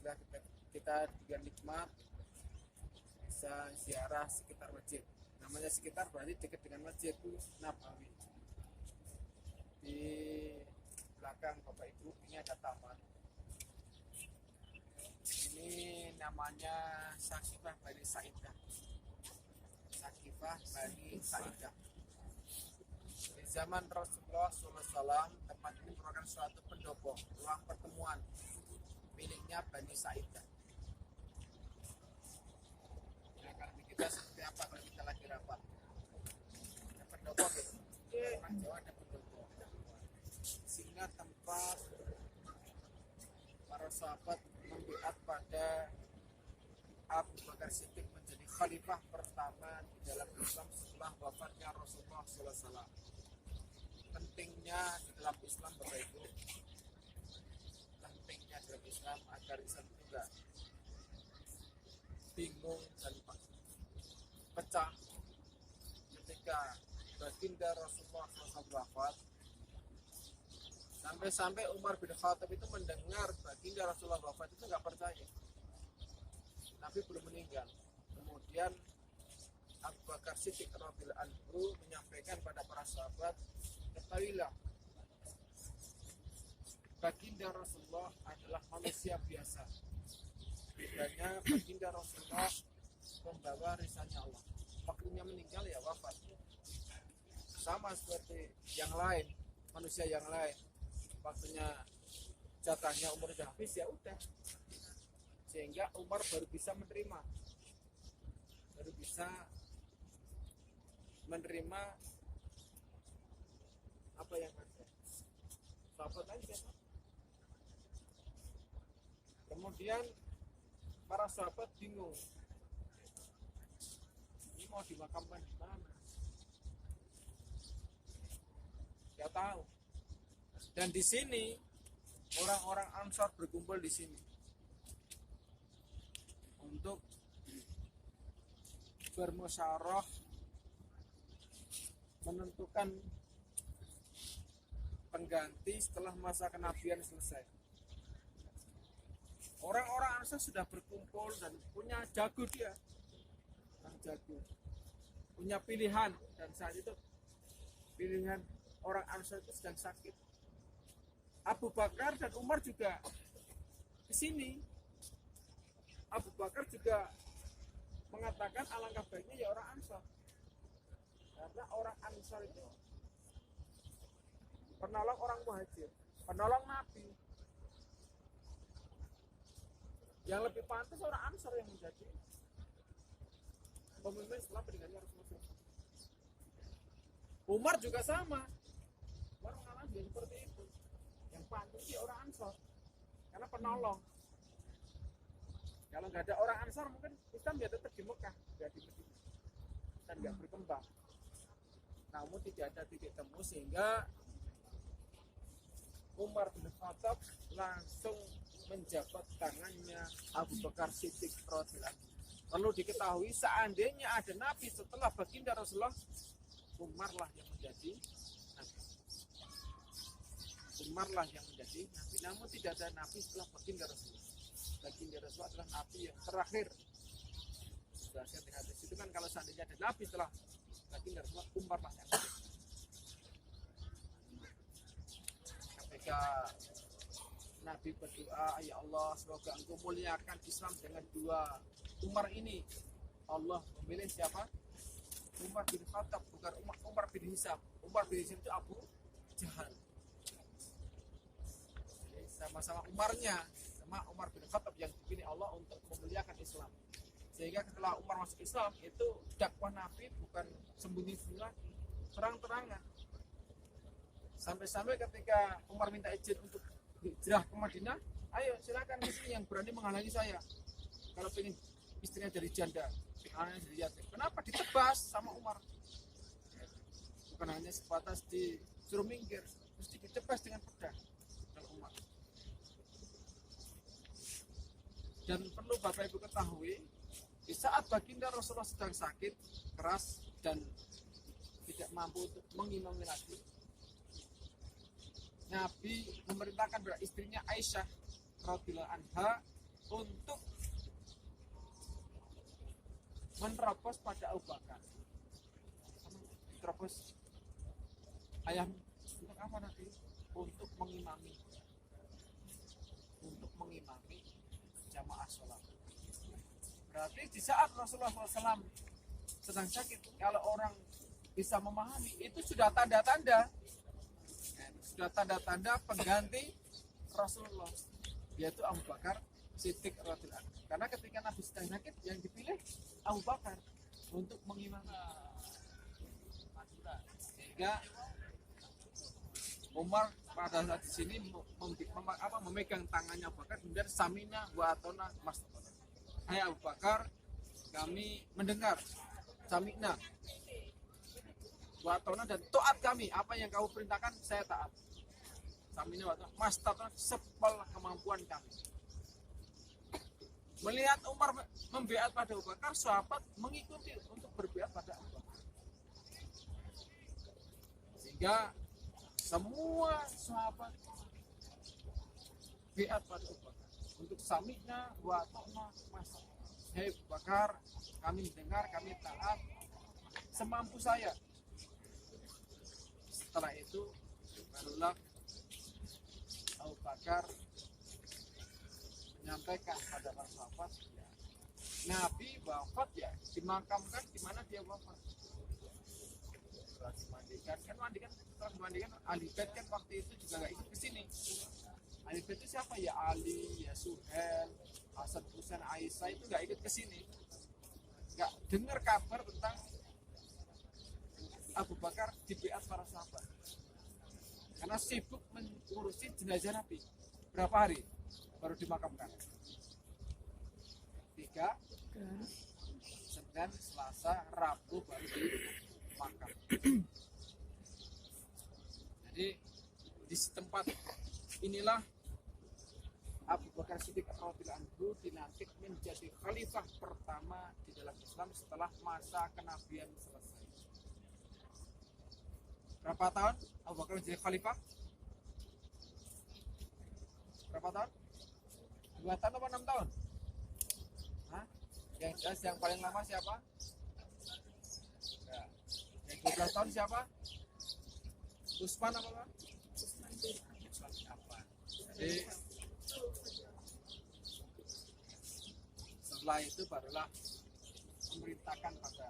Alhamdulillah kita dengan nikmat bisa ziarah sekitar masjid. Namanya sekitar berarti dekat dengan masjid itu Nabawi. Di belakang Bapak Ibu ini ada taman. Ini namanya Sakifah Bani Sa'idah. Sakifah Bani Sa'idah. Di zaman Rasulullah SAW, tempat ini merupakan suatu pendopo, ruang pertemuan miliknya Bani Sa'idah. Nah, kalau di kita seperti apa kalau kita lagi rapat? Ada pendopo gitu. Orang Jawa ada pendopo. Sehingga tempat para sahabat membiat pada Abu Bakar Siddiq menjadi khalifah pertama di dalam Islam setelah wafatnya Rasulullah SAW. Pentingnya di dalam Islam Bapak Ibu, pentingnya dalam Islam agar Islam juga bingung dan pecah ketika baginda Rasulullah SAW wafat. Sampai-sampai Umar bin Khattab itu mendengar baginda Rasulullah wafat itu nggak percaya. Nabi belum meninggal. Kemudian Abu Bakar Siddiq radhiyallahu anhu menyampaikan pada para sahabat, ketahuilah baginda Rasulullah adalah manusia biasa. Bedanya baginda Rasulullah membawa risalahnya Allah. Waktunya meninggal ya wafat. Sama seperti yang lain, manusia yang lain. Waktunya jatahnya umur sudah habis ya udah. Sehingga Umar baru bisa menerima apa yang ada. Sahabat lain siapa? Kemudian para sahabat bingung, ini mau dimakamkan di mana? Tidak tahu. Dan di sini orang-orang Ansar berkumpul di sini untuk bermusyawarah menentukan pengganti setelah masa kenabian selesai. Orang-orang Ansar sudah berkumpul dan punya jago dia, punya pilihan, dan saat itu pilihan orang Ansar itu sedang sakit. Abu Bakar dan Umar juga ke sini. Abu Bakar juga mengatakan alangkah baiknya ya orang Ansar, karena orang Ansar itu penolong orang Muhajir, penolong Nabi. Yang lebih pantas orang Ansar yang menjadi pemimpin setelah meninggalnya Rasulullah. Umar juga sama. Umar mengalami seperti itu. Yang pantas ya orang Ansar, karena penolong. Kalau nggak ada orang Ansar mungkin Islam ya tetap di Mekah, nggak di Madinah, dan nggak berkembang. Namun tidak ada titik temu sehingga Umar bin Khattab langsung menjabat tangannya Abu Bakar Siddiq radhiyallahu anhu. Perlu diketahui seandainya ada Nabi setelah baginda Rasulullah, Umarlah yang menjadi Nabi. Umarlah yang menjadi Nabi. Namun tidak ada Nabi setelah baginda Rasulullah. Baginda Rasulullah adalah Nabi yang terakhir. Sudah saya dengar di situ kan, kalau seandainya ada Nabi setelah baginda Rasulullah, Umarlah yang menjadi. Ketika Nabi berdoa, ya Allah semoga engkau muliakan Islam dengan dua Umar ini, Allah memilih siapa? Umar bin Khattab, bukan Umar bin Hisam. Umar bin Hisam itu Abu Jahal. Jadi sama-sama Umarnya, sama Umar bin Khattab yang dipilih Allah untuk memuliakan Islam. Sehingga setelah Umar masuk Islam, itu dakwah Nabi bukan sembunyi-sembunyi lagi, terang-terangan. Sampai-sampai ketika Umar minta izin untuk hijrah ke Madinah, ayo silakan di sini, yang berani menghalangi saya. Kalau pengen istrinya dari janda, anaknya dari yatim. Kenapa ditebas sama Umar? Bukan hanya sebatas disuruh minggir, mesti ditebas dengan pedang oleh Umar. Dan perlu Bapak Ibu ketahui, di saat baginda Rasulullah sedang sakit keras dan tidak mampu untuk mengimami lagi, Nabi memerintahkan kepada istrinya Aisyah radhiyallahu anha untuk menerobos pada Abu Bakar. Terobos ayam untuk apa nanti? Untuk mengimami jamaah sholat. Berarti di saat Rasulullah SAW sedang sakit, kalau orang bisa memahami, itu sudah tanda-tanda pengganti Rasulullah, yaitu Abu Bakar Siddiq radhiyallahu anhu. Karena ketika Nabi sedang sakit, yang dipilih Abu Bakar untuk mengimami. Sehingga Umar pada saat di sini memegang tangannya Abu Bakar, kemudian samina wa atona mas. Hai Abu Bakar, kami mendengar, samina wa atona, dan taat kami, apa yang kau perintahkan saya taat. Samina wa atona mas sepel kemampuan kami. Melihat Umar membeat pada Abu Bakar, sahabat mengikuti untuk berbeat pada Abu Bakar. Sehingga semua sahabat beat pada Abu Bakar untuk samikna wa ta'na mas. Hei Abu Bakar, kami dengar, kami taat semampu saya. Setelah itu barulah Abu Bakar menyampaikan pada para sahabat, ya, Nabi wafat, ya dimakamkan di mana dia wafat. Setelah dimandikan ahli bait kan waktu itu juga nggak ikut ke sini. Ahli bait itu siapa? Ya Ali, ya Suhail, Hasan Husain, Aisyah, itu nggak ikut ke sini. Nggak dengar kabar tentang Abu Bakar dibeat para sahabat. Karena sibuk mengurusi jenazah Nabi. Berapa hari baru dimakamkan? 3, Senin, Selasa, Rabu baru dimakam. Jadi di tempat inilah Abu Bakar Siddiq radhiyallahu anhu dilantik menjadi khalifah pertama di dalam Islam setelah masa kenabian selesai. Berapa tahun Abu Bakar menjadi khalifah? Berapa tahun? 2 tahun atau 6 tahun? Hah? Yang jelas yang paling lama siapa? Ya. Yang 12 tahun siapa? Utsman apa Pak? Utsman apa? Jadi setelah itu barulah memerintahkan pada